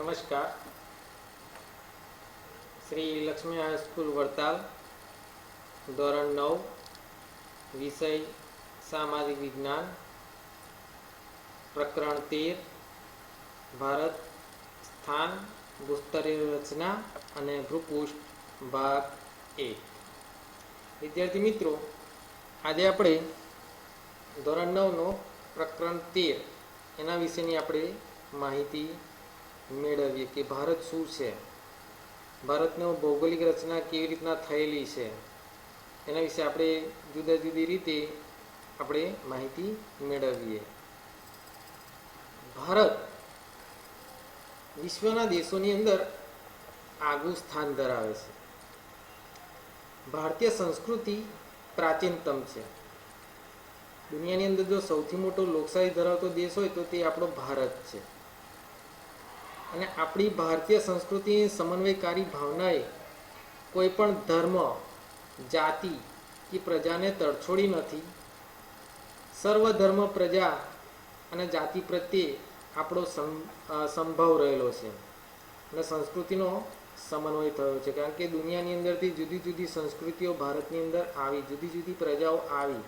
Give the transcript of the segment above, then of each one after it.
नमस्कार। श्री लक्ष्मी हाईस्कूल वरताल धोरण 9 विषय सामाजिक विज्ञान प्रकरण 13 भारत स्थान भूस्तरीय रचना અને ભૂપૃષ્ઠ ભાગ 1। વિદ્યાર્થી મિત્રો, આજે આપણે ધોરણ 9નો પ્રકરણ 13 એના વિશેની આપણે માહિતી મેળવીએ કે ભારત શું છે, ભારતનો ભૌગોલિક રચના કેવી રીતના થયેલી છે એના વિશે આપણે જુદા જુદી રીતે આપણે માહિતી મેળવીએ। ભારત વિશ્વના દેશોની અંદર આગવું સ્થાન ધરાવે છે। ભારતીય સંસ્કૃતિ પ્રાચીનતમ છે। દુનિયાની અંદર જો સૌથી મોટો લોકશાહી ધરાવતો દેશ હોય તો તે આપણો ભારત છે। અને આપણી ભારતીય સંસ્કૃતિની સમન્વયકારી ભાવનાએ કોઈ પણ ધર્મ, જાતિ કે પ્રજાને તડછોડી નથી। સર્વધર્મ, પ્રજા અને જાતિ પ્રત્યે આપણો સંભાવ રહેલો છે અને સંસ્કૃતિનો સમન્વય થયો છે। કારણ કે દુનિયાની અંદરથી જુદી જુદી સંસ્કૃતિઓ ભારતની અંદર આવી, જુદી જુદી પ્રજાઓ આવી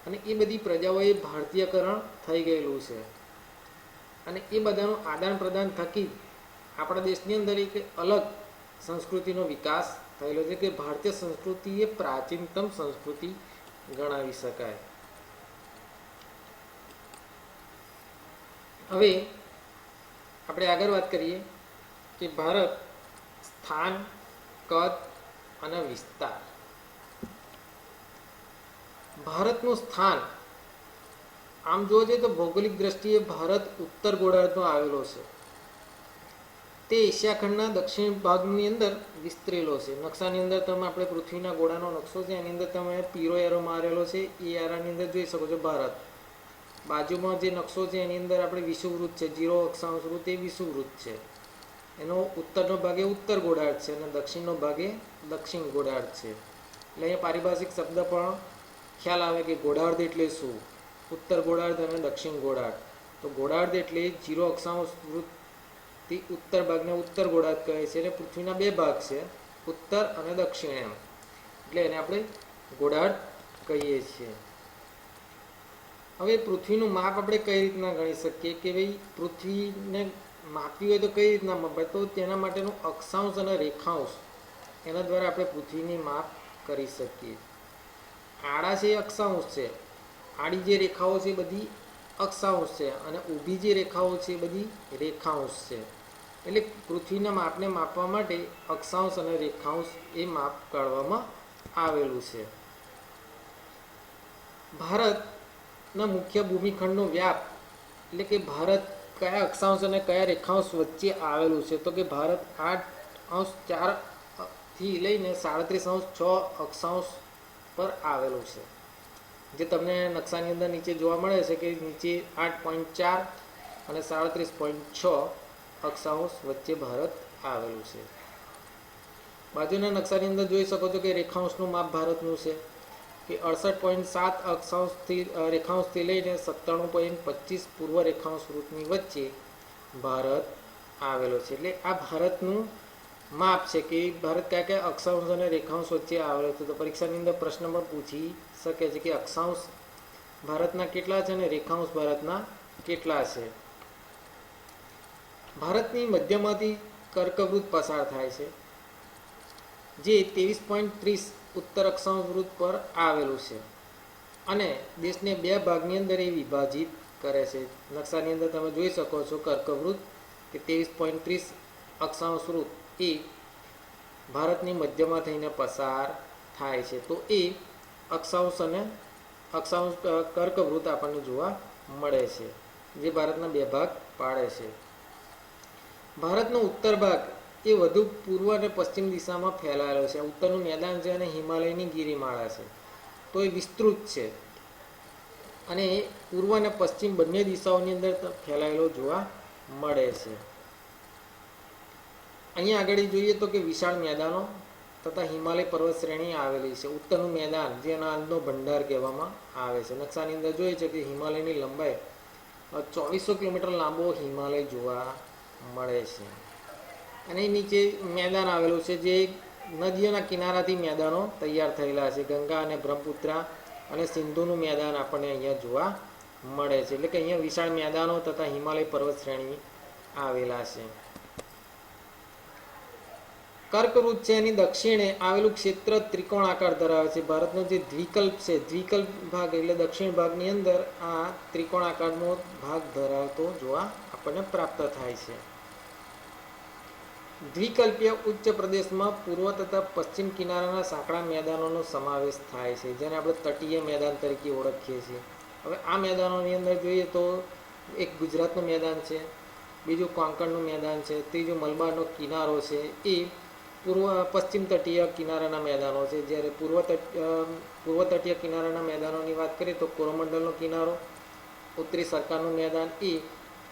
અને એ બધી પ્રજાઓએ ભારતીયકરણ થઈ ગયેલું છે અને એ બધાનું આદાન પ્રદાન થકી આપણા દેશની અંદર એક અલગ સંસ્કૃતિનો વિકાસ થયેલો છે કે ભારતીય સંસ્કૃતિ એ પ્રાચીનતમ સંસ્કૃતિ ગણાવી શકાય। હવે આપણે આગળ વાત કરીએ કે ભારત સ્થાન, કદ અને વિસ્તાર। ભારતનું સ્થાન આમ જોવા જઈએ તો ભૌગોલિક દ્રષ્ટિએ ભારત ઉત્તર ગોળાર્ધમાં આવેલો છે। તે એશિયા ખંડના દક્ષિણ ભાગની અંદર વિસ્તરેલો છે। નકશાની અંદર તમે આપણે પૃથ્વીના ગોળાનો નકશો છે એની અંદર તમે પીળો એરો મારેલો છે, એ એરાની અંદર જોઈ શકો છો ભારત। બાજુમાં જે નકશો છે એની અંદર આપણે વિષુવવૃત્ત છે, 0 અક્ષાંશ વૃત્ત એ વિષુવવૃત્ત છે। એનો ઉત્તરનો ભાગે ઉત્તર ગોળાર્ધ છે અને દક્ષિણનો ભાગે દક્ષિણ ગોળાર્ધ છે। એટલે અહીંયા પારિભાષિક શબ્દ પણ ખ્યાલ આવે કે ગોળાર્ધ એટલે શું, ઉત્તર ગોળાર્ધ અને દક્ષિણ ગોળાર્ધ। તો ગોળાર્ધ એટલે 0 અક્ષાંશ વૃત્તથી ઉત્તર ભાગને ઉત્તર ગોળાર્ધ કહે છે અને પૃથ્વીના બે ભાગ છે, ઉત્તર અને દક્ષિણ એમ, એટલે એને આપણે ગોળાર્ધ કહીએ છીએ। હવે પૃથ્વીનું માપ આપણે કઈ રીતના ગણી શકીએ કે ભાઈ પૃથ્વીને માપવી હોય તો કઈ રીતના મપાય? તો તેના માટેનું અક્ષાંશ અને રેખાંશ એના દ્વારા આપણે પૃથ્વીની માપ કરી શકીએ। આડા છે એ અક્ષાંશ છે, આડી જે રેખાઓ છે એ બધી અક્ષાંશ છે અને ઊભી જે રેખાઓ છે એ બધી રેખાંશ છે। એટલે પૃથ્વીના માપને માપવા માટે અક્ષાંશ અને રેખાંશ એ માપ કાઢવામાં આવેલું છે। ભારતના મુખ્ય ભૂમિખંડનો વ્યાપ એટલે કે ભારત કયા અક્ષાંશ અને કયા રેખાંશ વચ્ચે આવેલું છે? તો કે ભારત 8.4 લઈને 37.6 અક્ષાંશ પર આવેલું છે, જે તમને નકશાની અંદર નીચે જોવા મળે છે કે નીચે 8.4 અને 37.6 અક્ષાંશ વચ્ચે ભારત આવેલું છે। બાજુના નકશાની અંદર જોઈ શકો છો કે રેખાંશનું માપ ભારતનું છે કે 68.7 અક્ષાંશથી રેખાંશથી લઈને 97.25 પૂર્વ રેખાંશ વૃત્તની વચ્ચે ભારત આવેલો છે। એટલે આ ભારતનું માપ છે કે ભારત કયા કયા અક્ષાંશ અને રેખાંશ વચ્ચે આવેલો છે। તો પરીક્ષાની અંદર પ્રશ્ન પણ પૂછી શકે છે કે અક્ષાંશ ભારતના કેટલા છે અને રેખાંશ ભારતના કેટલા છે। ભારતની મધ્યમાંથી કર્કવૃત્ત પસાર થાય છે જે 23.30 ઉત્તર અક્ષાંશ વૃત્ત પર આવેલું છે અને દેશને બે ભાગની અંદર એ વિભાજિત કરે છે। નકશાની અંદર તમે જોઈ શકો છો કર્કવૃત્ત કે 23.30 અક્ષાંશ વૃત્ત એ ભારતની મધ્યમાં થઈને પસાર થાય છે। તો એ અક્ષાંશ અને કર્કવૃત્ત આપણને જોવા મળે છે જે ભારતના બે ભાગ પાડે છે। ભારતનો ઉત્તર ભાગ એ વધુ પૂર્વ અને પશ્ચિમ દિશામાં ફેલાયેલો છે। ઉત્તરનું મેદાન છે અને હિમાલયની ગિરિમાળા છે, તો એ વિસ્તૃત છે અને પૂર્વ અને પશ્ચિમ બંને દિશાઓની અંદર ફેલાયેલો જોવા મળે છે। અહીંયા આગળ જોઈએ તો કે વિશાળ મેદાનો તથા હિમાલય પર્વત શ્રેણી આવેલી છે। ઉત્તરનું મેદાન જે અનાજનો ભંડાર કહેવામાં આવે છે। નકશાની અંદર જોઈએ છે કે હિમાલયની લંબાઈ 2400 કિલોમીટર લાંબો હિમાલય જોવા મળે છે. અને નીચે મેદાન આવેલું છે, જે નદીઓના કિનારાથી મેદાનો તૈયાર થયેલા છે. ગંગા અને બ્રહ્મપુત્રા અને સિંધુનું મેદાન આપણને અહીંયા જોવા મળે છે. એટલે કે અહીંયા વિશાળ મેદાનો તથા હિમાલય પર્વત શ્રેણી આવેલા છે. કર્કવૃત છે એની દક્ષિણે આવેલું ક્ષેત્ર ત્રિકોણ આકાર ધરાવે છે. ભારતનો જે દ્વિકલ્પ છે, દ્વિકલ્પ ભાગ એટલે દક્ષિણ ભાગની અંદર આ ત્રિકોણ આકારનો ભાગ ધરાવતો જોવા આપણને પ્રાપ્ત થાય છે. દ્વિકલ્પીય ઉચ્ચ પ્રદેશમાં પૂર્વ તથા પશ્ચિમ કિનારાના સાંકડા મેદાનોનો સમાવેશ થાય છે, જેને આપણે તટીય મેદાન તરીકે ઓળખીએ છીએ. હવે આ મેદાનોની અંદર જોઈએ તો એક ગુજરાતનું મેદાન છે, બીજું કોંકણનું મેદાન છે, ત્રીજું મલબારનો કિનારો છે. એ પશ્ચિમ તટીય કિનારાના મેદાનો છે. જ્યારે પૂર્વ તટીય કિનારાના મેદાનોની વાત કરીએ તો કોરોમંડલનો કિનારો, ઉત્તરી સરકારનું મેદાન, એ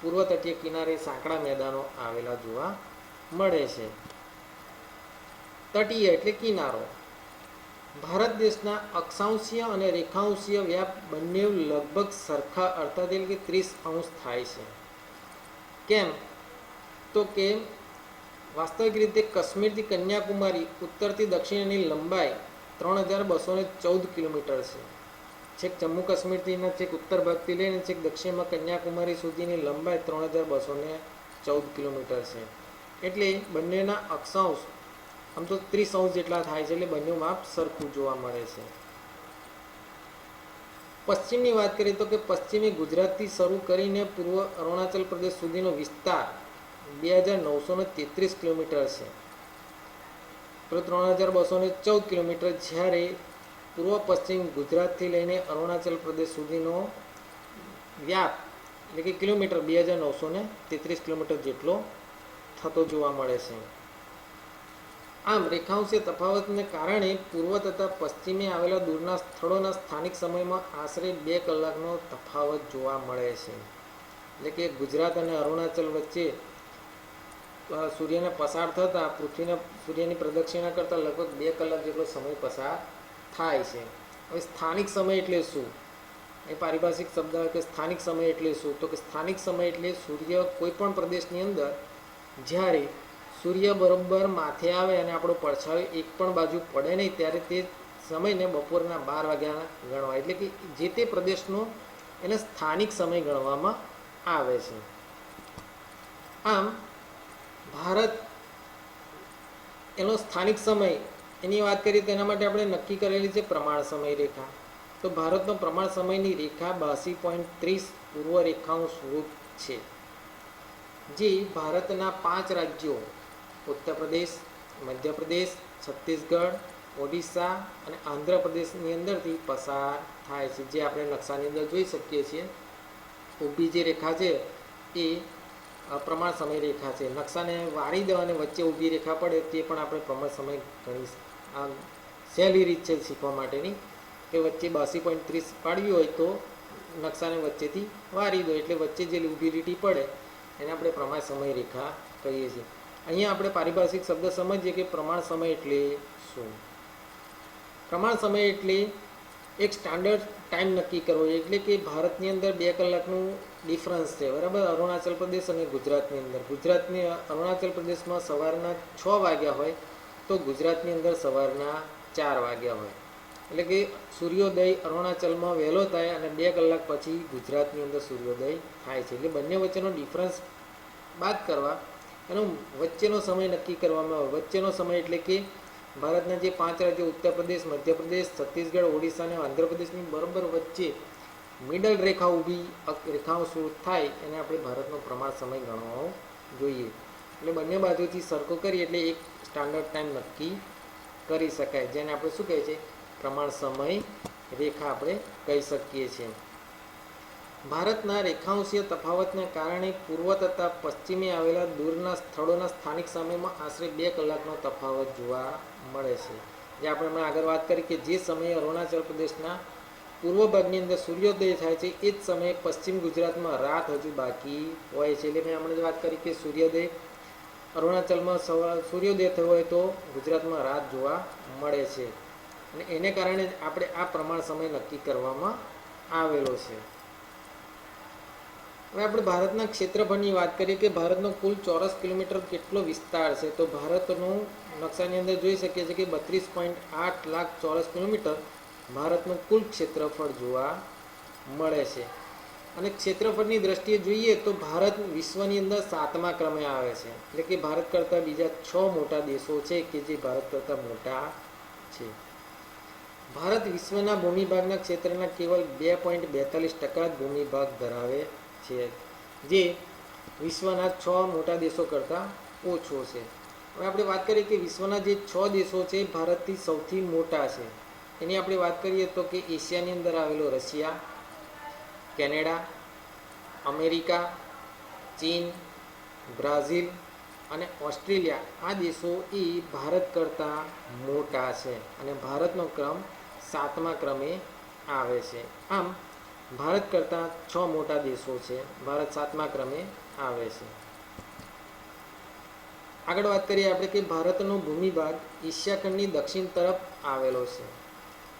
પૂર્વ તટીય કિનારે સાંકડા મેદાનો આવેલા જોવા મળે છે. તટીય એટલે કિનારો. ભારત દેશના અક્ષાંશીય અને રેખાંશીય વ્યાપ બંને લગભગ સરખા અર્થાત એટલે કે 30° થાય છે. કેમ તો કે વાસ્તવિક રીતે કાશ્મીરથી કન્યાકુમારી ઉત્તરથી દક્ષિણની લંબાઈ 3214 કિલોમીટર છે. છેક જમ્મુ કાશ્મીરથી છેક ઉત્તર ભાગથી લઈને છેક દક્ષિણમાં કન્યાકુમારી સુધીની લંબાઈ 3214 કિલોમીટર છે. એટલે બંનેના અક્ષાંશ આમ તો 30° જેટલા થાય છે. એટલે બંને માપ સરખું જોવા મળે છે. પશ્ચિમની વાત કરીએ તો કે પશ્ચિમી ગુજરાતથી શરૂ કરીને પૂર્વ અરુણાચલ પ્રદેશ સુધીનો વિસ્તાર 2933 કિલોમીટર છે, તો 3214 કિલોમીટર. જ્યારે પૂર્વ પશ્ચિમ ગુજરાતથી લઈને અરુણાચલ પ્રદેશ સુધીનો વ્યાપ એટલે કે કિલોમીટર 2933 કિલોમીટર જેટલો થતો જોવા મળે છે. આમ રેખાંશીય તફાવતને કારણે પૂર્વ તથા પશ્ચિમે આવેલા દૂરના સ્થળોના સ્થાનિક સમયમાં આશરે 2 કલાકનો તફાવત જોવા મળે છે. એટલે કે ગુજરાત અને અરુણાચલ વચ્ચે સૂર્યને પસાર થતાં સૂર્યની પ્રદક્ષિણા કરતાં લગભગ 2 કલાક જેટલો સમય પસાર થાય છે. હવે સ્થાનિક સમય એટલે શું? એ પારિભાષિક શબ્દ કે સ્થાનિક સમય એટલે શું? તો કે સ્થાનિક સમય એટલે સૂર્ય કોઈ પણ પ્રદેશની અંદર જ્યારે સૂર્ય બરોબર માથે આવે અને આપણો પડછાયો એક પણ બાજુ પડે નહીં, ત્યારે તે સમયને બપોરના 12 વાગ્યા ગણવાય. એટલે કે જે તે પ્રદેશનો એને સ્થાનિક સમય ગણવામાં આવે છે. આમ ભારત એનો સ્થાનિક સમય એની વાત કરીએ તો એના માટે આપણે નક્કી કરેલી છે પ્રમાણ સમય રેખા. તો ભારતનો પ્રમાણ સમયની રેખા 82.30 પૂર્વ રેખાંશ વૃત્ત છે, જે ભારતના 5 રાજ્યો ઉત્તર પ્રદેશ, મધ્યપ્રદેશ, છત્તીસગઢ, ઓડિશા અને આંધ્રપ્રદેશની અંદરથી પસાર થાય છે. જે આપણે નકશાની અંદર જોઈ શકીએ છીએ. ઊભી જે રેખા છે એ પ્રમાણ સમય રેખા છે. નકશાને વાળી દો અને વચ્ચે ઊભી રેખા પડે તે પણ આપણે પ્રમાણ સમય ગણી. આ સહેલી રીત છે શીખવા માટેની, કે વચ્ચે 82.30 પાડવી હોય તો નકશાને વચ્ચેથી વાળી દો એટલે વચ્ચે જે ઊભી લીટી પડે એને આપણે પ્રમાણ સમય રેખા કહીએ છીએ. અહીંયા આપણે પારિભાષિક શબ્દ સમજીએ કે પ્રમાણ સમય એટલે શું. પ્રમાણ સમય એટલે એક સ્ટાન્ડર્ડ ટાઈમ નક્કી કરવો. એટલે કે ભારતની અંદર 2 કલાકનું ડિફરન્સ છે, બરાબર. અરુણાચલ પ્રદેશ અને ગુજરાતની અંદર અરુણાચલ પ્રદેશમાં સવારના 6 વાગ્યા હોય તો ગુજરાતની અંદર સવારના 4 વાગ્યા હોય. એટલે કે સૂર્યોદય અરુણાચલમાં વહેલો થાય અને 2 કલાક પછી ગુજરાતની અંદર સૂર્યોદય થાય છે. એટલે બંને વચ્ચેનો ડિફરન્સ બાદ કરવા એનો વચ્ચેનો સમય નક્કી કરવામાં આવે. વચ્ચેનો સમય એટલે કે ભારતના જે 5 રાજ્યો ઉત્તર પ્રદેશ, મધ્યપ્રદેશ, છત્તીસગઢ, ઓડિશા અને આંધ્રપ્રદેશની બરાબર વચ્ચે મિડલ રેખા ઊભી રેખાઓ શું થાય એને આપણે ભારતનો પ્રમાણ સમય ગણવો જોઈએ. એટલે બંને બાજુથી સરખો કરીએ એટલે એક સ્ટાન્ડર્ડ ટાઈમ નક્કી કરી શકાય, જેને આપણે શું કહે છે પ્રમાણ સમય રેખા આપણે કહી શકીએ છીએ. ભારતના રેખાંશીય તફાવતને કારણે પૂર્વ તથા પશ્ચિમે આવેલા દૂરના સ્થળોના સ્થાનિક સમયમાં આશરે 2 કલાકનો તફાવત જોવા મળે છે. જે આપણે આગળ વાત કરી કે જે સમયે અરુણાચલ પ્રદેશના પૂર્વ ભાગની અંદર સૂર્યોદય થાય છે એ જ સમયે પશ્ચિમ ગુજરાતમાં રાત હજુ બાકી હોય છે. એટલે મેં હમણાં જ વાત કરી કે સૂર્યોદય અરુણાચલમાં સૂર્યોદય થયો હોય તો ગુજરાતમાં રાત જોવા મળે છે, અને એને કારણે આપણે આ પ્રમાણ સમય નક્કી કરવામાં આવેલો છે. હવે આપણે ભારતના ક્ષેત્રફળની વાત કરીએ કે ભારતનો કુલ ચોરસ કિલોમીટર કેટલો વિસ્તાર છે, તો ભારતનું નકશાની અંદર જોઈ શકીએ છીએ કે 32.8 લાખ ચોરસ કિલોમીટર ભારતનું કુલ ક્ષેત્રફળ જોવા મળે છે. અને ક્ષેત્રફળની દ્રષ્ટિએ જોઈએ તો ભારત વિશ્વની અંદર 7મા ક્રમે આવે છે. એટલે કે ભારત કરતાં બીજા 6 મોટા દેશો છે કે જે ભારત કરતાં મોટા છે. ભારત વિશ્વના ભૂમિભાગના ક્ષેત્રના કેવળ 2.42% જ ભૂમિભાગ ધરાવે છે, જે વિશ્વના 6 મોટા દેશો કરતાં ઓછો છે. હવે આપણે વાત કરીએ કે વિશ્વના જે 6 દેશો છે ભારતથી સૌથી મોટા છે. એની આપણે વાત કરીએ તો કે એશિયાની અંદર આવેલો રશિયા, કેનેડા, અમેરિકા, ચીન, બ્રાઝિલ અને ઓસ્ટ્રેલિયા, આ દેશો એ ભારત કરતાં મોટા છે અને ભારતનો ક્રમ 7મા ક્રમે આવે છે. આમ ભારત કરતાં 6 મોટા દેશો છે, ભારત 7મા ક્રમે આવે છે. આગળ વાત કરીએ આપણે કે ભારતનો ભૂમિભાગ એશિયા ખંડની દક્ષિણ તરફ આવેલો છે.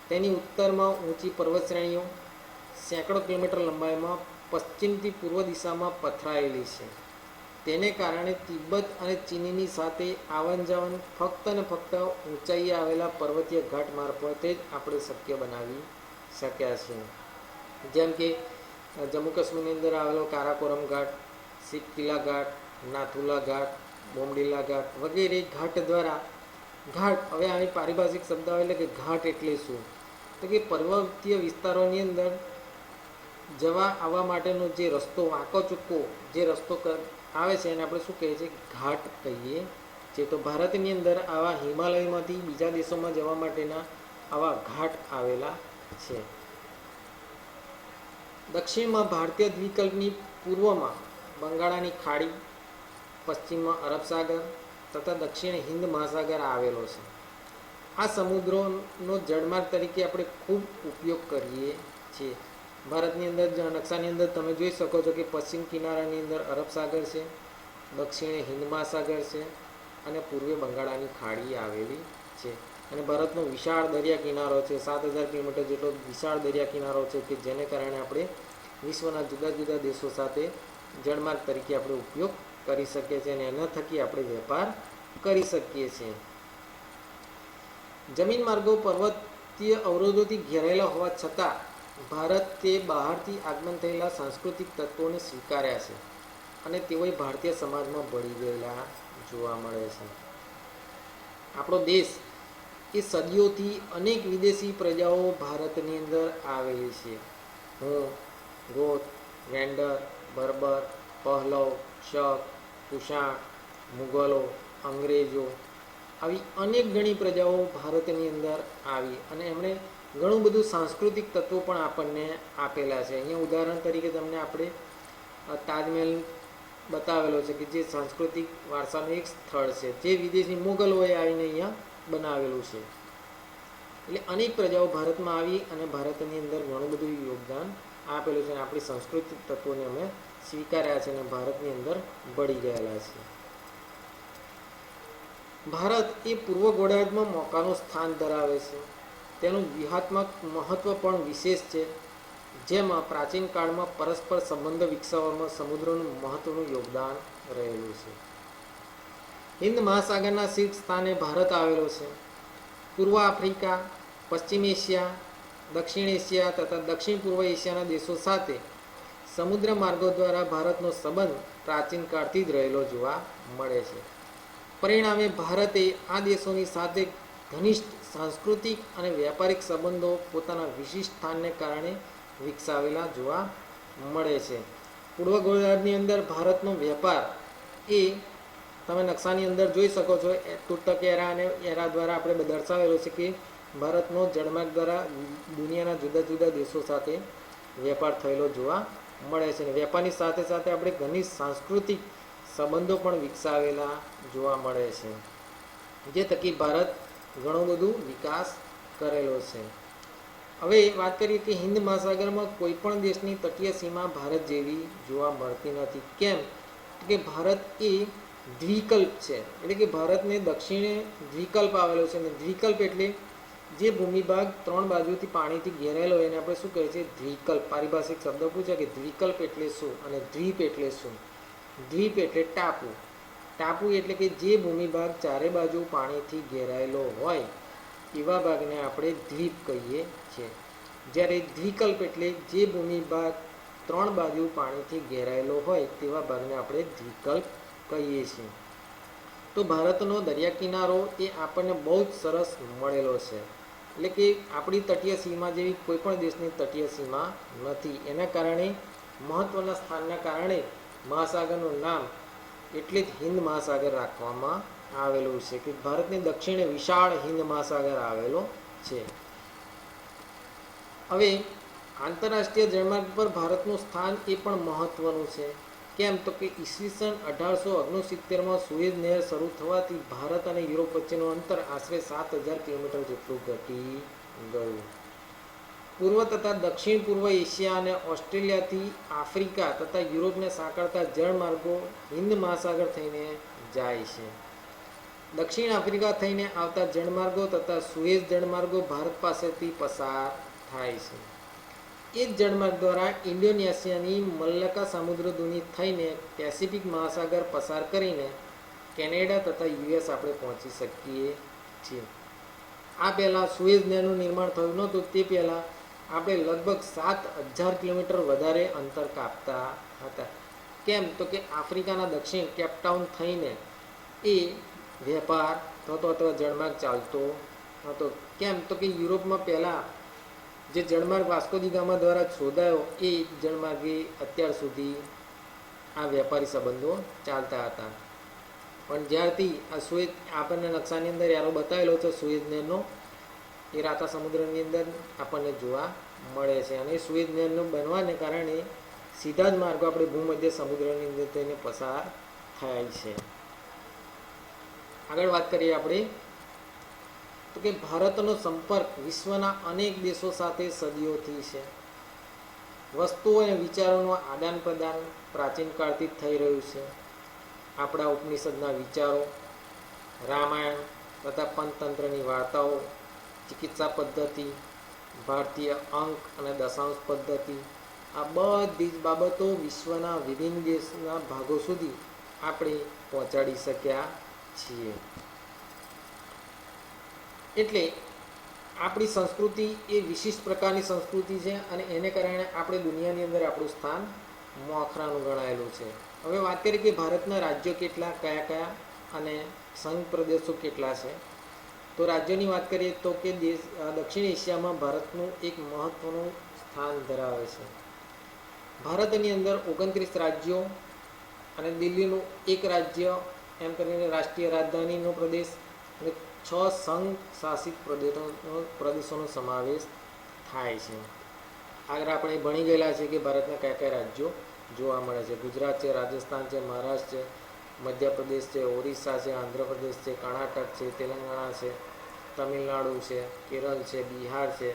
તેની ઉત્તરમાં ઊંચી પર્વતશ્રેણીઓ સેંકડો કિલોમીટર લંબાઈમાં પશ્ચિમથી પૂર્વ દિશામાં પથરાયેલી છે. તેને કારણે તિબ્બત અને ચીનની સાથે આવન જાવન ફક્ત ને ફક્ત ઊંચાઈએ આવેલા પર્વતીય ઘાટ મારફતે જ આપણે શક્ય બનાવી શક્યા છીએ. જેમ કે જમ્મુ કાશ્મીરની અંદર આવેલો કારાકોરમ ઘાટ, સિકપિલા ઘાટ, નાથુલા ઘાટ, બોમડીલા ઘાટ વગેરે ઘાટ દ્વારા ઘાટ, હવે આની પારિભાષિક શબ્દ આવે એટલે કે ઘાટ એટલે શું, તો કે પર્વતીય વિસ્તારોની અંદર જવા આવવા માટેનો જે રસ્તો, વાંકો ચૂક્કો જે રસ્તો આવે છે એને આપણે શું કહીએ છીએ, ઘાટ કહીએ છીએ. તો ભારતની અંદર આવા હિમાલયમાંથી બીજા દેશોમાં જવા માટેના આવા ઘાટ આવેલા છે. દક્ષિણમાં ભારતીય દ્વીપકલ્પની પૂર્વમાં બંગાળાની ખાડી, પશ્ચિમમાં અરબ સાગર તથા દક્ષિણે હિન્દ મહાસાગર આવેલો છે. આ સમુદ્રોનો જળમાર્ગ તરીકે આપણે ખૂબ ઉપયોગ કરીએ છીએ. ભારતની અંદર નકશાની અંદર તમે જોઈ શકો છો કે પશ્ચિમ કિનારાની અંદર અરબ સાગર છે, દક્ષિણે હિન્દ મહાસાગર છે અને પૂર્વે બંગાળાની ખાડી આવેલી છે. અને ભારતનો વિશાળ દરિયા કિનારો છે, 7000 કિલોમીટર જેટલો વિશાળ દરિયા કિનારો છે કે જેને કારણે આપણે વિશ્વના જુદા જુદા દેશો સાથે જળમાર્ગ તરીકે આપણે ઉપયોગ કરી શકીએ છીએ અને એના થકી આપણે વેપાર કરી શકીએ છીએ. જમીન માર્ગો પર્વતીય અવરોધોથી ઘેરાયેલા હોવા છતાં ભારતે બહારથી આગમન થયેલા સાંસ્કૃતિક તત્વોને સ્વીકાર્યા છે અને તેઓએ ભારતીય સમાજમાં ભળી ગયેલા જોવા મળે છે. આપણો દેશ એ સદીઓથી અનેક વિદેશી પ્રજાઓ ભારતની અંદર આવેલી છે. હું, ગોત, વેન્ડર, બર્બર, પહલવ, શક, કુષાણ, મુગલો, અંગ્રેજો, આવી અનેક ગણી પ્રજાઓ ભારતની અંદર આવી અને એમણે ઘણું બધું સાંસ્કૃતિક તત્વો પણ આપણને આપેલા છે. અહીંયા ઉદાહરણ તરીકે તમને આપણે તાજમહેલ બતાવેલો છે કે જે સાંસ્કૃતિક વારસાનું એક સ્થળ છે, જે વિદેશી મુગલોએ આવીને અહીંયા બનાવેલું છે. એટલે અનેક પ્રજાઓ ભારતમાં આવી અને ભારતની અંદર ઘણું બધું યોગદાન આપેલું છે અને આપણી સાંસ્કૃતિક તત્વોને અમે સ્વીકાર્યા છે અને ભારતની અંદર ભળી ગયેલા છે. ભારત એ પૂર્વ ગોળાર્ધમાં મોકાનું સ્થાન ધરાવે છે. તેનું વ્યૂહાત્મક મહત્વ પણ વિશેષ છે, જેમાં પ્રાચીન કાળમાં પરસ્પર સંબંધ વિકસાવવામાં સમુદ્રનું મહત્વનું યોગદાન રહેલું છે. હિન્દ મહાસાગરના શીર્ષ સ્થાને ભારત આવેલો છે. પૂર્વ આફ્રિકા, પશ્ચિમ એશિયા, દક્ષિણ એશિયા તથા દક્ષિણ પૂર્વ એશિયાના દેશો સાથે સમુદ્ર માર્ગો દ્વારા ભારતનો સંબંધ પ્રાચીન કાળથી જ રહેલો જોવા મળે છે. પરિણામે ભારતે આ દેશોની સાથે ઘનિષ્ઠ સાંસ્કૃતિક અને વ્યાપારિક સંબંધો પોતાના વિશિષ્ટ સ્થાનને કારણે વિકસાવેલા જોવા મળે છે. પૂર્વ ગોળાર્ધની અંદર ભારતનો વેપાર એ તમે નકશાની અંદર જોઈ શકો છો. તુર્તક એરા અને એરા દ્વારા આપણે દર્શાવેલો છે કે ભારતનો જળમાર્ગ દ્વારા દુનિયાના જુદા જુદા દેશો સાથે વેપાર થયેલો જોવા મળે છે. અને વેપારની સાથે સાથે આપણે ઘણી સાંસ્કૃતિક સંબંધો પણ વિકસાવેલા જોવા મળે છે, જે થકી ભારત ઘણું બધું વિકાસ કરેલો છે. હવે વાત કરીએ કે હિન્દ મહાસાગરમાં કોઈ પણ દેશની તટીય સીમા ભારત જેવી જોવા મળતી નથી. કેમ કે ભારત એ દ્વિકલ્પ છે, એટલે કે ભારતને દક્ષિણે દ્વિકલ્પ આવેલો છે અને દ્વિકલ્પ એટલે જે ભૂમિભાગ 3 બાજુથી પાણીથી ઘેરાયેલો હોય એને આપણે શું કહે છે? દ્વિકલ્પ. પારિભાષિક શબ્દ પૂછે કે દ્વિકલ્પ એટલે શું અને દ્વીપ એટલે શું? દ્વીપ એટલે ટાપુ. ટાપુ એટલે કે જે ભૂમિભાગ ચારે બાજુ પાણીથી ઘેરાયેલો હોય એવા ભાગને આપણે દ્વીપ કહીએ છીએ. જ્યારે દ્વિકલ્પ એટલે જે ભૂમિભાગ 3 બાજુ પાણીથી ઘેરાયેલો હોય તેવા ભાગને આપણે દ્વિકલ્પ કહીએ છીએ. તો ભારતનો દરિયા કિનારો એ આપણને બહુ જ સરસ મળેલો છે. એટલે કે આપણી તટીય સીમા જેવી કોઈ પણ દેશની તટીય સીમા નથી. એના કારણે મહત્ત્વના સ્થાનના કારણે મહાસાગરનું નામ એટલે જ હિન્દ મહાસાગર રાખવામાં આવેલું છે કે ભારતની દક્ષિણે વિશાળ હિન્દ મહાસાગર આવેલો છે. હવે આંતરરાષ્ટ્રીય જળમાર્ગ પર ભારતનું સ્થાન એ પણ મહત્ત્વનું છે. કેમ? તો કે ઈસવીસન 1869માં સુએઝ નહેર શરૂ થવાથી ભારત અને યુરોપ વચ્ચેનું અંતર આશરે 7000 કિલોમીટર જેટલું ઘટી ગયું. પૂર્વ તથા દક્ષિણ પૂર્વ એશિયા અને ઓસ્ટ્રેલિયાથી આફ્રિકા તથા યુરોપને સાંકળતા જળમાર્ગો હિન્દ મહાસાગર થઈને જાય છે. દક્ષિણ આફ્રિકા થઈને આવતા જળમાર્ગો તથા સુએઝ જળમાર્ગો ભારત પાસેથી પસાર થાય છે. એ જ જળમાર્ગ દ્વારા ઇન્ડોનેશિયાની મલ્લકા સમુદ્રધુની થઈને પેસિફિક મહાસાગર પસાર કરીને કેનેડા તથા યુએસ આપણે પહોંચી શકીએ છીએ. આ પહેલાં સુએઝ નહેરનું નિર્માણ થયું નહોતું. તે પહેલાં આપણે લગભગ 7000 કિલોમીટર વધારે અંતર કાપતા હતા. કેમ? તો કે આફ્રિકાના દક્ષિણ કેપટાઉન થઈને એ વેપાર થતો અથવા જળમાર્ગ ચાલતો હતો. કેમ? તો કે યુરોપમાં પહેલાં જે જળમાર્ગ વાસ્કો દી ગામા દ્વારા શોધાયો એ જળમાર્ગે અત્યાર સુધી આ વેપારી સંબંધો ચાલતા હતા. પણ જ્યારથી આ સુએઝ આપણને નકશાની અંદર એરો બતાવેલો છે સુએઝ નહેરનો, એ રાતા સમુદ્રની અંદર આપણને જોવા મળે છે. અને સુએઝ નહેરનું બનવાને કારણે સીધા જ માર્ગો આપણે ભૂમધ્ય સમુદ્રની અંદર થઈને પસાર થાય છે. આગળ વાત કરીએ આપણે તો કે ભારતનો સંપર્ક વિશ્વના અનેક દેશો સાથે સદીઓથી છે. વસ્તુઓ અને વિચારોનું આદાન પ્રદાન પ્રાચીન કાળથી જ થઈ રહ્યું છે. આપણા ઉપનિષદના વિચારો, રામાયણ તથા પંચતંત્રની વાર્તાઓ, ચિકિત્સા પદ્ધતિ, ભારતીય અંક અને દશાંશ પદ્ધતિ, આ બધી જ બાબતો વિશ્વના વિભિન્ન દેશના ભાગો સુધી આપણે પહોંચાડી શક્યા છીએ. એટલે આપણી સંસ્કૃતિ એ વિશિષ્ટ પ્રકારની સંસ્કૃતિ છે અને એને કારણે આપણે દુનિયાની અંદર આપણું સ્થાન મોખરાનું ગણાયેલું છે. હવે વાત કરીએ કે ભારતના રાજ્યો કેટલા, કયા કયા અને સંઘ પ્રદેશો કેટલા છે. તો રાજ્યોની વાત કરીએ તો કે દક્ષિણ એશિયામાં ભારતનું એક મહત્ત્વનું સ્થાન ધરાવે છે. ભારતની અંદર 29 રાજ્યો અને દિલ્હીનું એક રાજ્ય એમ કરીને રાષ્ટ્રીય રાજધાનીનો પ્રદેશ અને 6 સંઘ શાસિત પ્રદેશોનો સમાવેશ થાય છે. આગળ આપણે ભણી ગયેલા છે કે ભારતના કયા કયા રાજ્યો જોવા મળે છે. ગુજરાત છે, રાજસ્થાન છે, મહારાષ્ટ્ર છે, મધ્યપ્રદેશ છે, ઓરિસ્સા છે, આંધ્રપ્રદેશ છે, કર્ણાટક છે, તેલંગાણા છે, તમિલનાડુ છે, કેરળ છે, બિહાર છે,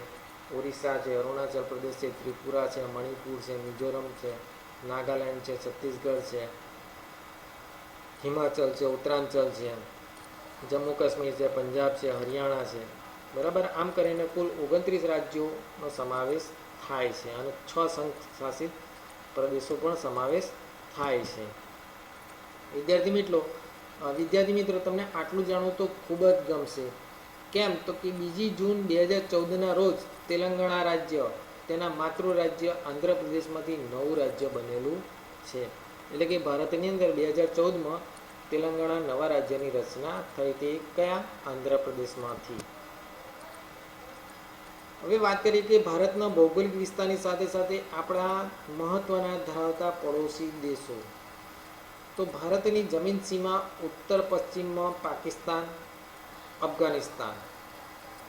ઓરિસ્સા છે, અરુણાચલ પ્રદેશ છે, ત્રિપુરા છે, મણિપુર છે, મિઝોરમ છે, નાગાલેન્ડ છે, છત્તીસગઢ છે, હિમાચલ છે, ઉત્તરાંચલ છે, જમ્મુ કાશ્મીર છે, પંજાબ છે, હરિયાણા છે. બરાબર, આમ કરીને કુલ 29 રાજ્યોનો સમાવેશ થાય છે અને 6 સંઘ શાસિત પ્રદેશો પણ સમાવેશ થાય છે. વિદ્યાર્થી મિત્રો તમને આટલું જાણવું તો ખૂબ જ ગમશે. કેમ? તો કે 2 જૂન 2014ના રોજ તેલંગાણા રાજ્ય તેના માતૃ રાજ્ય આંધ્રપ્રદેશમાંથી નવું રાજ્ય બનેલું છે. એટલે કે ભારતની અંદર 2014માં તેલંગાણા નવા રાજ્યની રચના થઈ. તે કયા? આંધ્રપ્રદેશમાંથી. હવે વાત કરીએ કે ભારતના ભૌગોલિક વિસ્તારની સાથે સાથે આપણા મહત્ત્વના ધરાવતા પડોશી દેશો. તો ભારતની જમીન સીમા ઉત્તર પશ્ચિમમાં પાકિસ્તાન, અફઘાનિસ્તાન,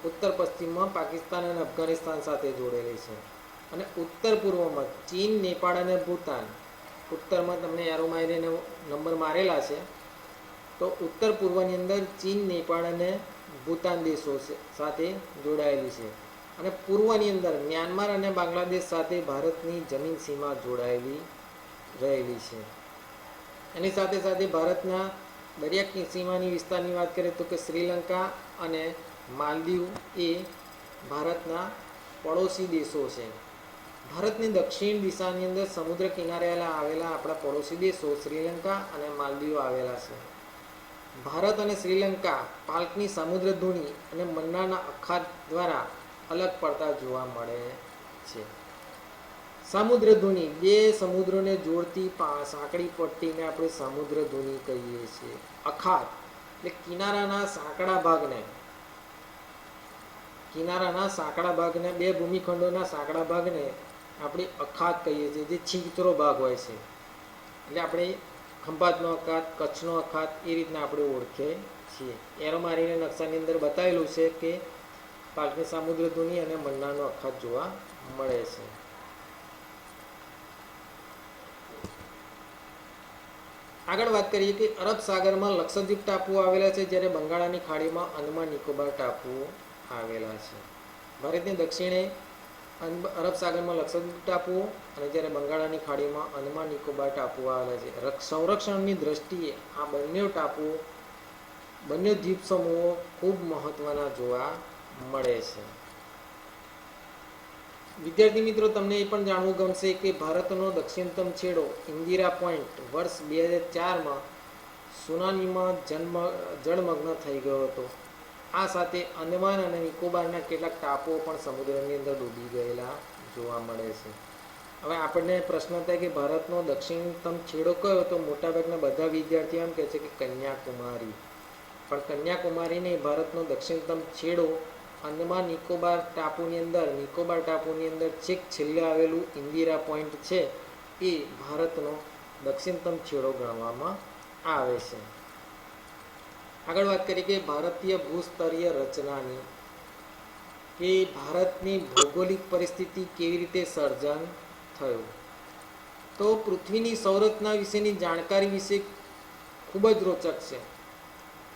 ઉત્તર પશ્ચિમમાં પાકિસ્તાન અને અફઘાનિસ્તાન સાથે જોડેલી છે. અને ઉત્તર પૂર્વમાં ચીન, નેપાળ અને ભૂતાન. ઉત્તરમાં તમને એરો મારીને નંબર મારેલા છે. તો ઉત્તર પૂર્વની અંદર ચીન, નેપાળ અને ભૂતાન દેશો સાથે જોડાયેલી છે. અને પૂર્વની અંદર મ્યાનમાર અને બાંગ્લાદેશ સાથે ભારતની જમીન સીમા જોડાયેલી રહેલી છે. એની સાથે સાથે ભારતના દરિયા સીમાની વિસ્તારની વાત કરીએ તો કે શ્રીલંકા અને માલદીવ એ ભારતના પડોશી દેશો છે. ભારતની દક્ષિણ દિશાની અંદર સમુદ્ર કિનારે આવેલા આપણા પડોશી દેશો શ્રીલંકા અને માલદીવ આવેલા છે. ભારત અને શ્રીલંકા પાલ્કની સામુદ્ર ધૂણી અને મન્નારના અખાત દ્વારા અલગ પડતા જોવા મળે છે. સામુદ્ર ધૂની બે સમુદ્રોને જોડતી સાંકડી પટ્ટીને આપણે સામુદ્ર ધૂની કહીએ છીએ. અખાત એટલે કિનારાના સાંકડા ભાગને બે ભૂમિખંડોના સાંકડા ભાગને આપણે અખાત કહીએ છીએ, જે છીતરો ભાગ હોય છે. એટલે આપણે ખંભાતનો અખાત, કચ્છનો અખાત એ રીતના આપણે ઓળખીએ છીએ. એરો મારીને નકશાની અંદર બતાવેલું છે કે પાલ્કની સામુદ્ર ધૂની અને મન્નાનો અખાત જોવા મળે છે. આગળ વાત કરીએ કે અરબ સાગરમાં લક્ષદ્વીપ ટાપુઓ આવેલા છે, જ્યારે બંગાળાની ખાડીમાં અંદમાન નિકોબાર ટાપુઓ આવેલા છે. ભારતની દક્ષિણે અરબ સાગરમાં લક્ષદ્વીપ ટાપુઓ અને જ્યારે બંગાળાની ખાડીમાં અંદમાન નિકોબાર ટાપુઓ આવેલા છે. સંરક્ષણની દ્રષ્ટિએ આ બંને દ્વીપ સમૂહો ખૂબ મહત્વના જોવા મળે છે. વિદ્યાર્થી મિત્રો, તમને એ પણ જાણવું ગમશે કે ભારતનો દક્ષિણતમ છેડો ઇન્દિરા પોઈન્ટ વર્ષ 2004માં સુનામીમાં જળમગ્ન થઈ ગયો હતો. આ સાથે અંદમાન અને નિકોબારના કેટલાક ટાપુઓ પણ સમુદ્રની અંદર ડૂબી ગયેલા જોવા મળે છે. હવે આપણને પ્રશ્ન થાય કે ભારતનો દક્ષિણતમ છેડો કયો? તો મોટાભાગના બધા વિદ્યાર્થીઓ એમ કહે છે કે કન્યાકુમારી. પણ કન્યાકુમારી નહીં, ભારતનો દક્ષિણતમ છેડો અંદમાન નિકોબાર ટાપુની અંદર છેક છેલ્લે આવેલું ઇન્દિરા પોઈન્ટ છે, એ ભારતનો દક્ષિણતમ છેડો ગણવામાં આવે છે. આગળ વાત કરીએ કે ભારતીય ભૂસ્તરીય રચનાની, કે ભારતની ભૌગોલિક પરિસ્થિતિ કેવી રીતે સર્જન થયું. તો પૃથ્વીની સંરચના વિશેની જાણકારી વિશે ખૂબ જ રોચક છે.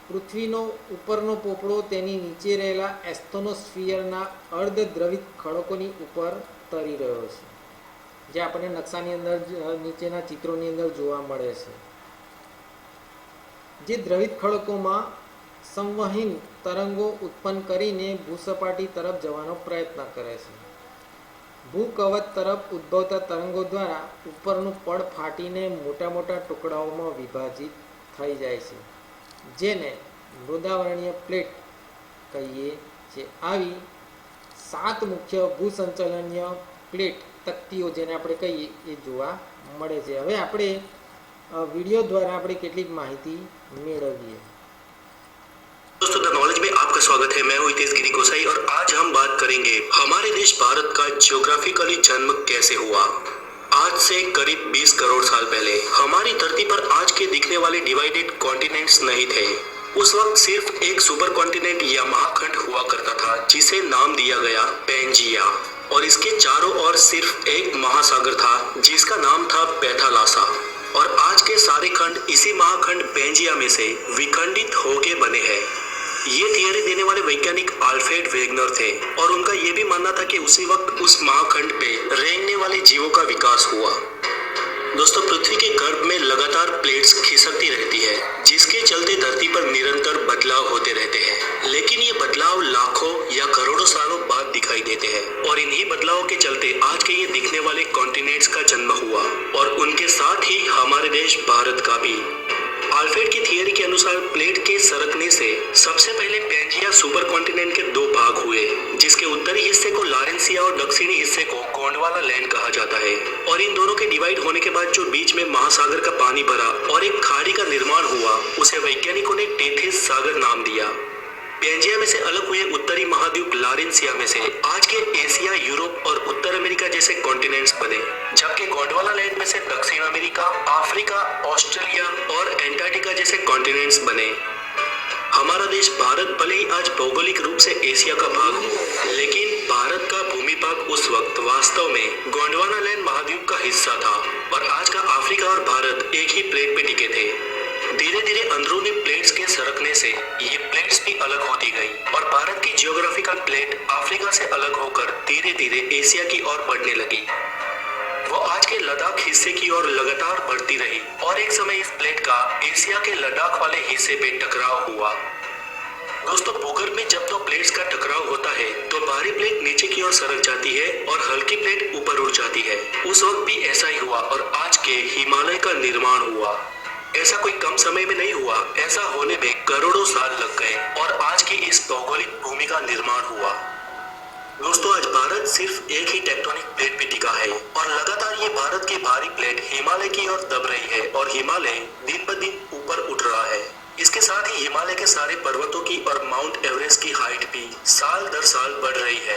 પૃથ્વીનો ઉપરનો પોપડો તેની નીચે રહેલા એસ્ટોનોસ્ફિયરના અર્ધદ્રવિત ખડકોની ઉપર તરી રહ્યો છે, જે આપણને નકશાની અંદર નીચેના ચિત્રોની અંદર જોવા મળે છે. જે દ્રવિત ખડકોમાં સંવહન તરંગો ઉત્પન્ન કરીને ભૂસપાટી તરફ જવાનો પ્રયત્ન કરે છે. ભૂકવચ તરફ ઉદ્ભવતા તરંગો દ્વારા ઉપરનું પડ ફાટીને મોટા મોટા ટુકડાઓમાં વિભાજિત થઈ જાય છે, જેને મૃદાવરણીય પ્લેટ કહીએ છીએ. આવી 7 મુખ્ય ભૂસંચલનીય પ્લેટ તકતીઓ, જેને આપણે કહીએ, એ જોવા મળે છે. હવે આપણે वीडियो द्वारा આપણે કેટલીક માહિતી મેળવીએ. दोस्तों द नॉलेज में आपका स्वागत है। मैं हूं हितेश गिरी गोसाई और आज हम बात करेंगे हमारे देश भारत का ज्योग्राफिकली जन्म कैसे हुआ। आज से करीब 20 करोड़ साल पहले हमारी धरती पर आज के दिखने वाले डिवाइडेड कॉन्टिनेंट्स नहीं थे। उस वक्त सिर्फ एक सुपर कॉन्टिनेंट या महाखंड हुआ करता था, जिसे नाम दिया गया पेंजिया, और इसके चारों ओर सिर्फ एक महासागर था जिसका नाम था पैथालासा। और आज के सारे खंड इसी महाखंड पेंजिया में से विखंडित होके बने हैं। ये थियरी देने वाले वैज्ञानिक आल्फ्रेड वेगनर थे और उनका ये भी मानना था कि उसी वक्त उस महाखंड पे रेंगने वाले जीवों का विकास हुआ। दोस्तों, पृथ्वी के गर्भ में लगातार प्लेट्स खिसकती रहती है, जिसके चलते धरती पर निरंतर बदलाव होते रहते हैं। लेकिन ये बदलाव लाखों या करोड़ों सालों बाद दिखाई देते हैं और इन्हीं बदलावों के चलते आज के ये दिखने वाले कॉन्टिनेंट्स का जन्म हुआ और उनके साथ ही हमारे देश भारत का भी। आल्फ्रेड की थियरी के अनुसार प्लेट के सरकने से सबसे पहले पेंजिया सुपर कॉन्टिनेंट के 2 भाग हुए, जिसके उत्तरी हिस्से को लारेंसिया और दक्षिणी हिस्से को गोंडवाना लैंड कहा जाता है। और इन दोनों के डिवाइड होने के बाद जो बीच में महासागर का पानी भरा और एक खाड़ी का निर्माण हुआ, उसे वैज्ञानिकों ने टेथिस सागर नाम दिया। पेंजिया में से अलग हुए उत्तरी महाद्वीप लारेंसिया में से आज के एशिया, यूरोप और उत्तर अमेरिका जैसे कॉन्टिनेंट्स बने, जबकि गोंडवाना लैंड में से दक्षिण अमेरिका, अफ्रीका, ऑस्ट्रेलिया और एंटार्क्टिका जैसे कॉन्टिनेंट्स बने। हमारा देश भारत भले ही आज भौगोलिक रूप से एशिया का भाग हो, लेकिन भारत का भूमि भाग उस वक्त वास्तव में गोंडवाना लैंड महाद्वीप का हिस्सा था और आज का अफ्रीका और भारत एक ही प्लेट पे टिके थे। धीरे धीरे अंदरूनी प्लेट्स के सरकने से ये प्लेट्स भी अलग होती गई और भारत की जियोग्राफिकल प्लेट अफ्रीका से अलग होकर धीरे धीरे एशिया की ओर बढ़ने लगी। वो आज के लद्दाख हिस्से की ओर लगातार बढ़ती रही और एक समय इस प्लेट का एशिया के लद्दाख वाले हिस्से पे टकराव हुआ। दोस्तों भूगर्भ में जब दो प्लेट्स का टकराव होता है तो भारी प्लेट नीचे की ओर सरक जाती है और हल्की प्लेट ऊपर उठ जाती है। उस वक्त भी ऐसा ही हुआ और आज के हिमालय का निर्माण हुआ। ऐसा कोई कम समय में नहीं हुआ, ऐसा होने में करोड़ों साल लग गए और आज की इस भौगोलिक भूमि का निर्माण हुआ। दोस्तों आज भारत सिर्फ एक ही टेक्टोनिक प्लेट पे टिका है और लगातार ये भारत की भारी प्लेट हिमालय की ओर दब रही है और हिमालय दिन ब दिन ऊपर उठ रहा है। इसके साथ ही हिमालय के सारे पर्वतों की और माउंट एवरेस्ट की हाइट भी साल दर साल बढ़ रही है।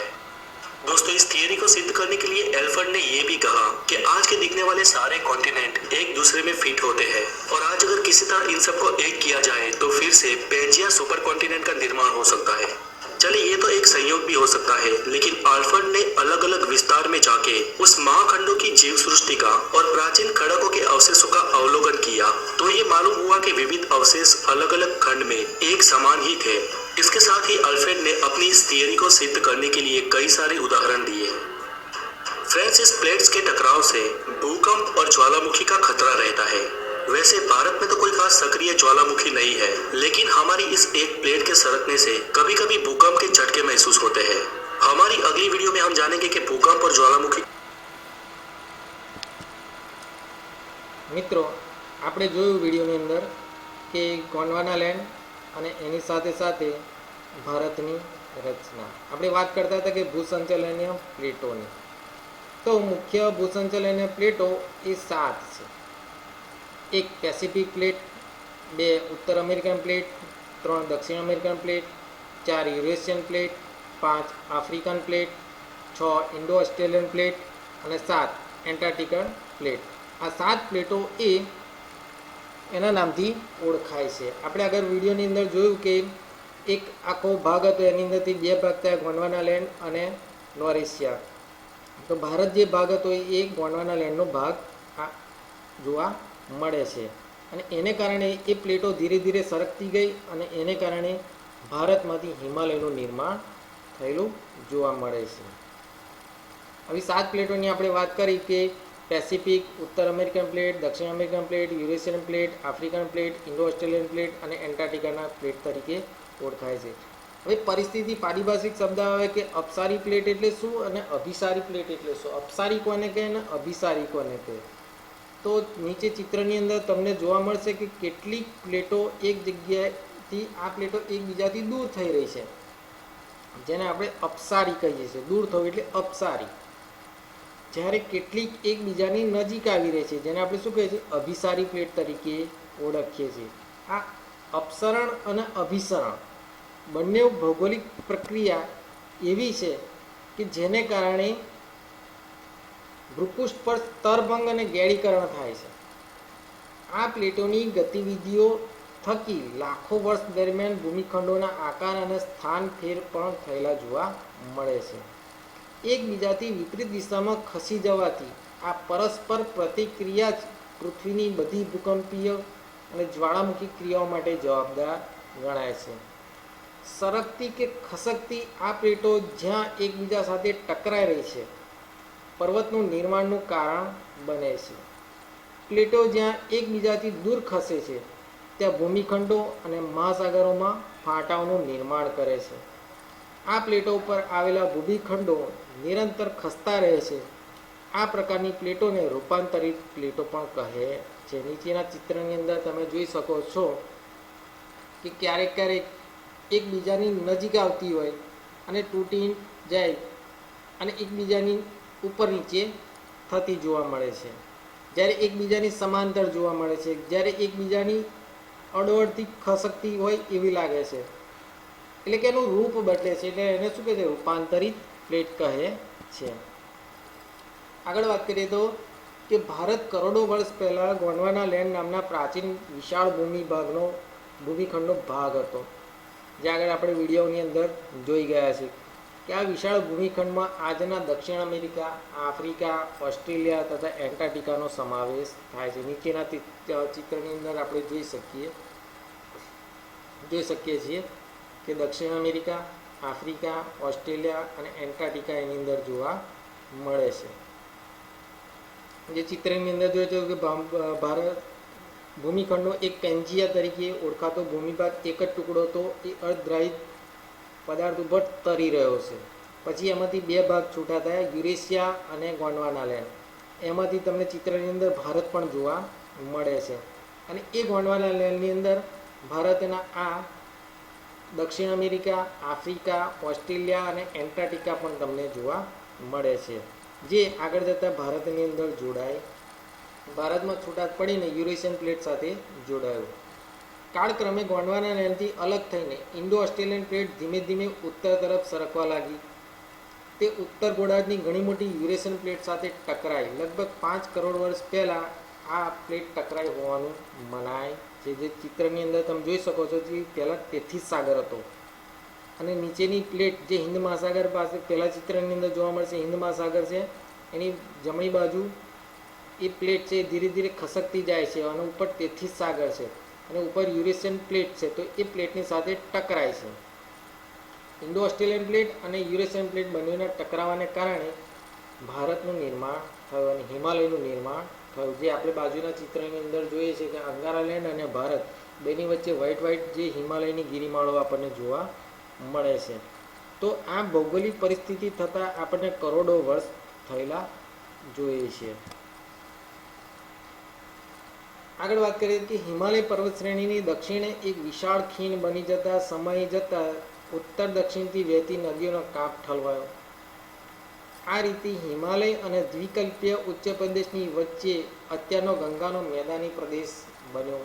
दोस्तों इस थियरी को सिद्ध करने के लिए एल्फ्रेड ने ये भी कहा कि आज के दिखने वाले सारे कॉन्टिनेंट एक दूसरे में फिट होते हैं और आज अगर किसी तरह इन सबको एक किया जाए तो फिर से पेंजिया सुपर कॉन्टिनेंट का निर्माण हो सकता है। चलिए ये तो एक संयोग भी हो सकता है, लेकिन एल्फ्रेड ने अलग अलग विस्तार में जाके उस महाखंडों की जीव सृष्टि का और प्राचीन खड़कों के अवशेषों का अवलोकन किया तो ये मालूम हुआ कि विविध अवशेष अलग अलग खंड में एक समान ही थे। इसके साथ ही एल्फ्रेड ने अपनी इस थियरी को सिद्ध करने के लिए कई सारे उदाहरण दिए। फ्रेंड्स इस प्लेट्स के टकराव से भूकंप और ज्वालामुखी का खतरा रहता है। वैसे भारत में तो कोई खास सक्रिय ज्वालामुखी नहीं है, लेकिन हमारी इस एक प्लेट के सरकने से कभी कभी भूकंप के झटके महसूस होते हैं। हमारी अगली वीडियो में हम जानेंगे कि भूकंप और ज्वालामुखी। મિત્રો આપણે જોયું વિડીયોની અંદર કે ગોંડવાના લેન્ડ અને એની સાથે સાથે ભારતની રચના આપણે વાત કરતા હતા કે ભૂસંચલનીય પ્લેટોની। તો મુખ્ય ભૂસંચલનીય પ્લેટો એ 7 છે। એક પેસિફિક પ્લેટ, 2 ઉત્તર અમેરિકન પ્લેટ, 3 દક્ષિણ American plate, 4 Eurasian plate, 5 African plate, 6 Indo Australian plate અને 7 એન્ટાર્કટિકન પ્લેટ। આ 7 પ્લેટો એ એના નામથી ઓળખાય છે। આપણે આગળ વિડીયોની અંદર જોયું કે એક આખો ભાગ હતો, એની અંદરથી 2 ભાગ થયા, ગોંડવાના લેન્ડ અને લોરેશિયા। તો ભારત જે ભાગ હતો એ ગોંડવાના લેન્ડનો ભાગ આ જોવા મળે છે અને એને કારણે એ પ્લેટો ધીરે ધીરે સરકતી ગઈ અને એને કારણે ભારતમાંથી હિમાલયનું निर्माण થયેલું જોવા મળે છે। આવી 7 પ્લેટોની આપણે વાત કરી કે પેસિફિક, उत्तर अमेरिकन प्लेट, दक्षिण American plate, Eurasian plate, African plate, Indo Australian plate और एंटार्क्टिकाना प्लेट तरीके ओळखाय छे। हवे परिस्थिति पारिभाषिक शब्द आवे कि अपसारी प्लेट एटले शुं अने अभिसारी प्लेट एटले शुं। अपसारी कोने कहे अने अभिसारी कोने कहे तो नीचे चित्रनी अंदर तमने जोवा मळशे कि केटली प्लेटो एक जग्याएथी आ प्लेटो एकबीजाथी दूर थई रही छे, जेने आपणे अपसारी कहीए छीए। दूर थવું એટલે अपसारी। જ્યારે કેટલીક એકબીજાની નજીક આવી રહી છે જેને આપણે શું કહીએ છીએ અભિસારી પ્લેટ તરીકે ઓળખીએ છીએ। આ અપસરણ અને અભિસરણ બંને ભૌગોલિક પ્રક્રિયા એવી છે કે જેને કારણે ભૂપૃષ્ઠ પર સ્તરભંગ અને ગેળીકરણ થાય છે। આ પ્લેટોની ગતિવિધિઓ થકી લાખો વર્ષ દરમિયાન ભૂમિખંડોના આકાર અને સ્થાન ફેર પણ થયેલા જોવા મળે છે। એકબીજાથી વિપરીત દિશામાં ખસી જવાથી આ પરસ્પર પ્રતિક્રિયા જ પૃથ્વીની બધી ભૂકંપીય અને જ્વાળામુખી ક્રિયાઓ માટે જવાબદાર ગણાય છે। સરકતી કે ખસકતી આ પ્લેટો જ્યાં એકબીજા સાથે ટકરાઈ રહી છે પર્વતનું નિર્માણનું કારણ બને છે। પ્લેટો જ્યાં એકબીજાથી દૂર ખસે છે ત્યાં ભૂમિખંડો અને મહાસાગરોમાં ફાટાઓનું નિર્માણ કરે છે। આ પ્લેટો પર આવેલા ભૂમિખંડો નિરંતર ખસતા રહે છે। આ પ્રકારની પ્લેટોને રૂપાંતરિત પ્લેટો પણ કહે છે। નીચેના ચિત્રની અંદર તમે જોઈ શકો છો કે ક્યારેક ક્યારેક એકબીજાની નજીક આવતી હોય અને તૂટી જાય અને એકબીજાની ઉપર નીચે થતી જોવા મળે છે, જ્યારે એકબીજાની સમાંતર જોવા મળે છે, જ્યારે એકબીજાની અડોઅડથી ખસકતી હોય એવી લાગે છે। એટલે કે એનું રૂપ બદલે છે, એટલે એને શું કહે છે રૂપાંતરિત પ્લેટ કહે છે। આગળ વાત કરીએ તો કે ભારત કરોડો વર્ષ પહેલાં ગોંડવાના લેન્ડ નામના પ્રાચીન વિશાળ ભૂમિખંડનો ભાગ હતો, જે આગળ આપણે વિડીયોની અંદર જોઈ ગયા છે કે આ વિશાળ ભૂમિખંડમાં આજના દક્ષિણ અમેરિકા, આફ્રિકા, ઓસ્ટ્રેલિયા તથા એન્ટાર્કટિકાનો સમાવેશ થાય છે। નીચેના ચિત્રની અંદર આપણે જોઈ શકીએ છીએ કે દક્ષિણ અમેરિકા, આફ્રિકા, ઓસ્ટ્રેલિયા અને એન્ટાર્કટિકા એની અંદર જોવા મળે છે। જે ચિત્રની અંદર જોઈએ છે કે ભારત ભૂમિખંડનો એક પેન્જિયા તરીકે ઓળખાતો ભૂમિભાગ એક જ ટુકડો હતો એ અર્ધદ્રાવિત પદાર્થ ઉપર તરી રહ્યો છે. પછી એમાંથી બે ભાગ છૂટા થયા, યુરેશિયા અને ગોંડવાનાલેન્ડ. એમાંથી તમને ચિત્રની અંદર ભારત પણ જોવા મળે છે. અને એ ગોંડવાનાલેન્ડની અંદર ભારતના આ દક્ષિણ અમેરિકા, આફ્રિકા, ઓસ્ટ્રેલિયા અને એન્ટાર્કટિકા પણ તમને જોવા મળે છે, જે આગળ જતાં ભારતની અંદર જોડાય, ભારતમાં છૂટાત પડીને યુરેશિયન પ્લેટ સાથે જોડાયું. કાળક્રમે ગોંડવાનાલેન્ડથી અલગ થઈને ઇન્ડો ઓસ્ટ્રેલિયન પ્લેટ ધીમે ધીમે ઉત્તર તરફ સરકવા લાગી. તે ઉત્તર ગોળાર્ધની ઘણી મોટી યુરેશિયન પ્લેટ સાથે ટકરાઈ. લગભગ 5 કરોડ વર્ષ પહેલાં આ પ્લેટ ટકરાઈ હોવાનું મનાય છે. જે ચિત્રની અંદર તમે જોઈ શકો છો કે પહેલાં તેથી સાગર હતો અને નીચેની પ્લેટ જે હિન્દ મહાસાગર પાસે પહેલાં ચિત્રની અંદર જોવા મળશે, હિન્દ મહાસાગર છે, એની જમણી બાજુ એ પ્લેટ છે ધીરે ધીરે ખસકતી જાય છે અને ઉપર તેથી સાગર છે અને ઉપર યુરેશિયન પ્લેટ છે, તો એ પ્લેટની સાથે ટકરાય છે. ઇન્ડો ઓસ્ટ્રેલિયન પ્લેટ અને યુરેશિયન પ્લેટ બંનેના ટકરાવાને કારણે ભારતનું નિર્માણ થયું અને હિમાલયનું નિર્માણ થયું. જે આપણે બાજુના ચિત્રની અંદર જોઈએ છીએ કે અંગારાલેન્ડ અને ભારત બેની વચ્ચે વ્હાઇટ જે હિમાલયની ગિરિમાળો આપણને જોવા મળે છે. તો આ ભૌગોલિક પરિસ્થિતિ થતાં આપણને કરોડો વર્ષ થયેલા જોઈએ છીએ. આગળ વાત કરીએ કે હિમાલય પર્વત શ્રેણીની દક્ષિણે એક વિશાળ ખીણ બની જતા સમય જતાં ઉત્તર દક્ષિણથી વહેતી નદીઓનો કાપ ઠલવાયો. આ રીતે હિમાલય અને દ્વિકલ્પીય ઉચ્ચ પ્રદેશની વચ્ચે અત્યારનો ગંગાનો મેદાની પ્રદેશ બન્યો.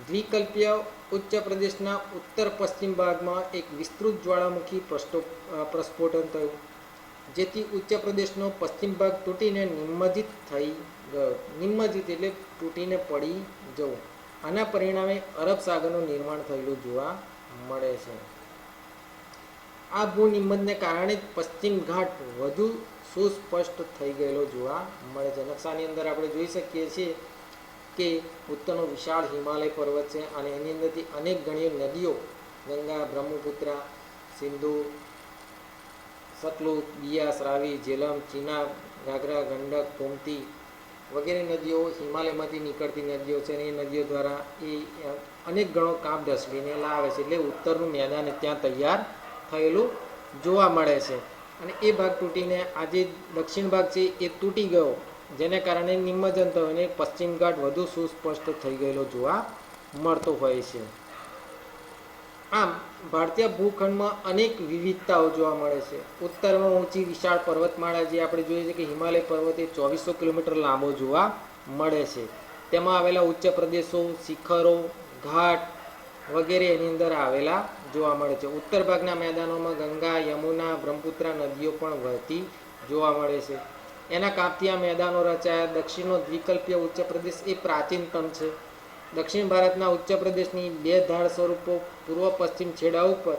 દ્વિકલ્પીય ઉચ્ચ પ્રદેશના ઉત્તર પશ્ચિમ ભાગમાં એક વિસ્તૃત જ્વાળામુખી પ્રસ્ફોટન થયું, જેથી ઉચ્ચ પ્રદેશનો પશ્ચિમ ભાગ તૂટીને નિમજ્જિત થઈ ગયો. નિમજ્જિત એટલે તૂટીને પડી જવું. આના પરિણામે અરબ સાગરનું નિર્માણ થયેલું જોવા મળે છે. આ ભૂનિમજને કારણે પશ્ચિમ ઘાટ વધુ સુસ્પષ્ટ થઈ ગયેલો જોવા મળે છે. નકશાની અંદર આપણે જોઈ શકીએ છીએ કે ઉત્તરનો વિશાળ હિમાલય પર્વત છે અને એની અંદરથી અનેક ગણી નદીઓ ગંગા, બ્રહ્મપુત્રા, સિંધુ, સતલુજ, બિયાસ, રાવી, ઝેલમ, ચિનાબ, ઘાઘરા, ગંડક, ગોમતી વગેરે નદીઓ હિમાલયમાંથી નીકળતી નદીઓ છે અને એ નદીઓ દ્વારા એ અનેક ગણો કાપ ઢસડીને લાવે છે. એટલે ઉત્તરનું મેદાન ત્યાં તૈયાર થયેલું જોવા મળે છે અને એ ભાગ તૂટીને આજે દક્ષિણ ભાગ છે એ તૂટી ગયો, જેને કારણે નિમજ્જન થયું અને પશ્ચિમ ઘાટ વધુ સુસ્પષ્ટ થઈ ગયેલો જોવા મળતો હોય છે. આમ ભારતીય ભૂખંડમાં અનેક વિવિધતાઓ જોવા મળે છે. ઉત્તરમાં ઊંચી વિશાળ પર્વતમાળા જે આપણે જોઈએ છીએ કે હિમાલય પર્વત એ 2400 કિલોમીટર લાંબો જોવા મળે છે. તેમાં આવેલા ઉચ્ચ પ્રદેશો, શિખરો, ઘાટ વગેરે એની અંદર આવેલા જોવા મળે છે. ઉત્તર ભાગના મેદાનોમાં ગંગા, યમુના, બ્રહ્મપુત્રા નદીઓ પણ વહેતી જોવા મળે છે. એના કાપથી આ મેદાનો રચાયા. દક્ષિણનો દ્વિકલ્પીય ઉચ્ચ પ્રદેશ એ પ્રાચીનતમ છે. દક્ષિણ ભારતના ઉચ્ચ પ્રદેશની બે ધાર સ્વરૂપો પૂર્વ પશ્ચિમ છેડા ઉપર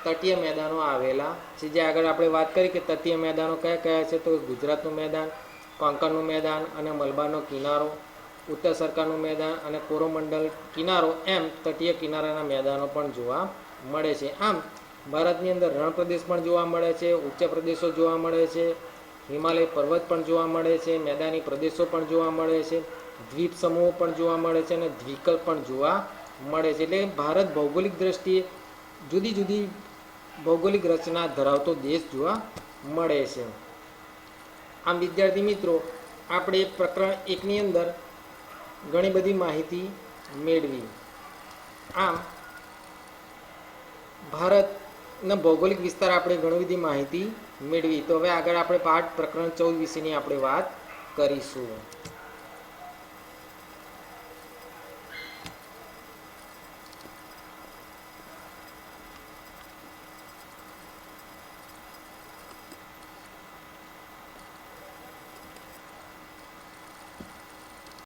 તટીય મેદાનો આવેલા છે. જે આગળ આપણે વાત કરી કે તટીય મેદાનો કયા કયા છે, તો ગુજરાતનું મેદાન, કોંકણનું મેદાન અને મલબારનો કિનારો, ઉત્તર સરકારનું મેદાન અને કોરોમંડલ કિનારો, એમ તટીય કિનારાના મેદાનો પણ જોવા મળે છે. આમ ભારતની અંદર રણ પ્રદેશ પણ જોવા મળે છે, ઉચ્ચ પ્રદેશો જોવા મળે છે, હિમાલય પર્વત પણ જોવા મળે છે, મેદાની પ્રદેશો પણ જોવા મળે છે, દ્વીપ સમૂહો પણ જોવા મળે છે અને દ્વિકલ્પ પણ જોવા મળે છે. એટલે ભારત ભૌગોલિક દ્રષ્ટિએ જુદી જુદી ભૌગોલિક રચના ધરાવતો દેશ જોવા મળે છે. આમ વિદ્યાર્થી મિત્રો, આપણે પ્રકરણ 1ની અંદર ઘણી બધી માહિતી મેળવી. આમ ભારતના ભૌગોલિક વિસ્તાર આપણે ઘણી બધી માહિતી મેળવી. તો હવે આગળ આપણે પાઠ પ્રકરણ 14 વિશેની આપણે વાત કરીશું.